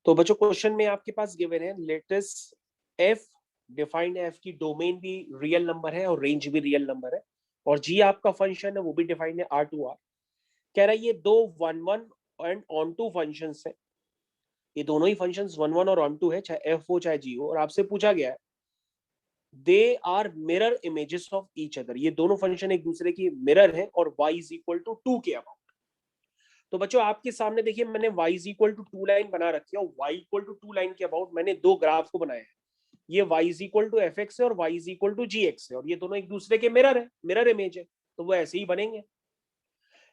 तो बच्चों क्वेश्चन में आपके पास गिवन है लेटेस्ट एफ डिफाइंड एफ की डोमेन भी रियल नंबर है और रेंज भी रियल नंबर है और जी आपका फंक्शन है वो भी डिफाइंड है आर टू आर। कह रहा है ये दो one one and onto function है, ये दोनों ही फंक्शन वन वन और ऑन टू है, चाहे एफ हो चाहे जी हो। और आपसे पूछा गया है they are mirror images of each other, ये दोनों फंक्शन एक दूसरे की मिरर है और y इज इक्वल टू 2 के अबाउट। तो बच्चों आपके सामने देखिए मैंने y is equal to 2 line बना रखी है और y इक्वल टू 2 लाइन के अबाउट मैंने दो ग्राफ को बनाया है। ये y is equal to F X है और y is equal to G X है और ये दोनों एक दूसरे के मिरर है, मिरर इमेज है, तो वो ऐसे ही बनेंगे।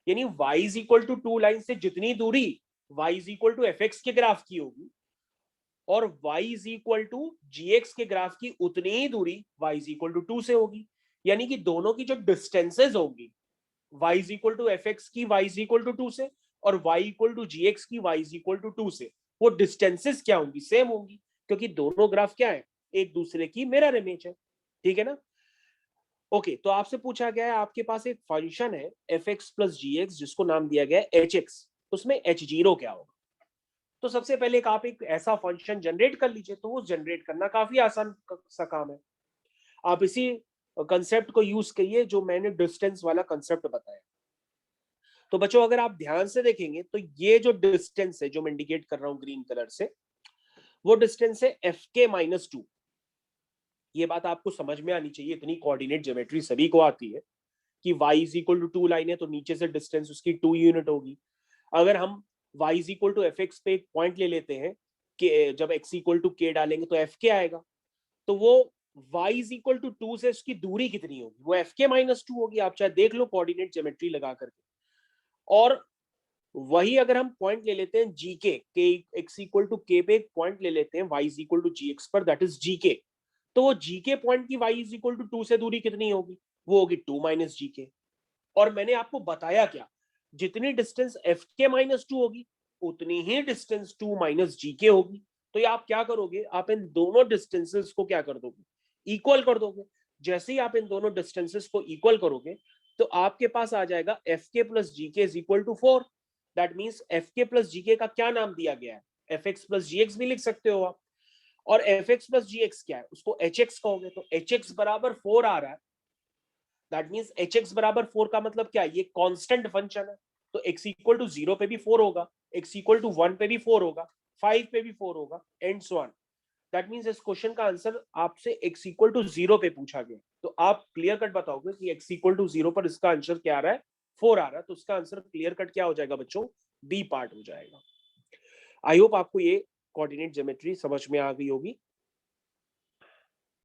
यानी y is equal to 2 line से जितनी दूरी y is equal to F X के ग्राफ की होगी और y is equal to G X के ग्राफ की उतनी ही दूरी y इज इक्वल टू 2 से होगी। यानी कि दोनों की जो डिस्टेंसेज होगी y is equal to F X की y इज इक्वल टू 2 से और y equal to G X की y इज इक्वल टू 2 से, वो डिस्टेंसेज क्या होंगी, सेम होंगी, क्योंकि दोनों ग्राफ क्या है, एक दूसरे की मिरर इमेज है। ठीक है ना। ओके, तो आपसे पूछा गया है आपके पास एक फंक्शन है F X plus G x जिसको नाम दिया गया है एच एक्स, उसमें एच जीरो क्या होगा। तो सबसे पहले आप एक ऐसा फंक्शन जनरेट कर लीजिए, तो वो जनरेट करना काफी आसान सा काम है। आप इसी कंसेप्ट को यूज करिए जो मैंने डिस्टेंस वाला कंसेप्ट बताया। तो बच्चों अगर आप ध्यान से देखेंगे तो ये जो डिस्टेंस है जो मैं इंडिकेट कर रहा हूं ग्रीन कलर से, वो डिस्टेंस है एफ के माइनस टू। ये बात आपको समझ में आनी चाहिए, इतनी कोऑर्डिनेट ज्योमेट्री सभी को आती है कि y is equal to 2 line है तो नीचे से डिस्टेंस उसकी 2 यूनिट होगी। अगर हम y is equal to F X पे एक पॉइंट ले लेते हैं कि जब x इक्वल टू के डालेंगे तो f के आएगा, तो वो y इज इक्वल टू 2 से उसकी दूरी कितनी होगी, वो एफ के माइनस टू होगी। आप चाहे देख लो कोऑर्डिनेट ज्योमेट्री लगा करके। और वही अगर हम पॉइंट ले लेते हैं जी के एक्स इक्वल टू के पे एक पॉइंट ले लेते हैं y is equal to G X पर, दैट इज जी के, तो वो जी के पॉइंट की y इज इक्वल टू 2 से दूरी कितनी होगी, वो होगी 2 माइनस जी के। और मैंने आपको बताया क्या, जितनी डिस्टेंस एफ के माइनस टू होगी उतनी ही डिस्टेंस 2 माइनस जी के होगी। तो ये आप क्या करोगे, आप इन दोनों डिस्टेंसेस को क्या कर दोगे, इक्वल कर दोगे। जैसे ही आप इन दोनों डिस्टेंसेस को इक्वल करोगे तो आपके पास आ जाएगा F K plus G K is equal to 4। That means F K plus G K का क्या नाम दिया गया है, F X plus G X भी लिख सकते हो आप। और F X plus G X क्या है, उसको एच एक्स कहोगे, तो एच एक्स बराबर 4 आ रहा है। दैट मीन्स एच एक्स बराबर 4 का मतलब क्या है, ये कांस्टेंट फंक्शन है, तो x इक्वल टू 0 पे भी 4 होगा, x इक्वल टू 1 पे भी 4 होगा, 5 पे भी 4 होगा, and so on. That means इस क्वेश्चन का आंसर आपसे x इक्वल टू 0 पे पूछा गया, तो आप क्लियर कट बताओगे कि x इक्वल टू 0 पर इसका आंसर क्या आ रहा है, 4 आ रहा है, तो इसका आंसर क्लियर कट क्या हो जाएगा बच्चों, बी पार्ट हो जाएगा। आई होप आपको ये कोऑर्डिनेट ज्योमेट्री समझ में आ गई होगी।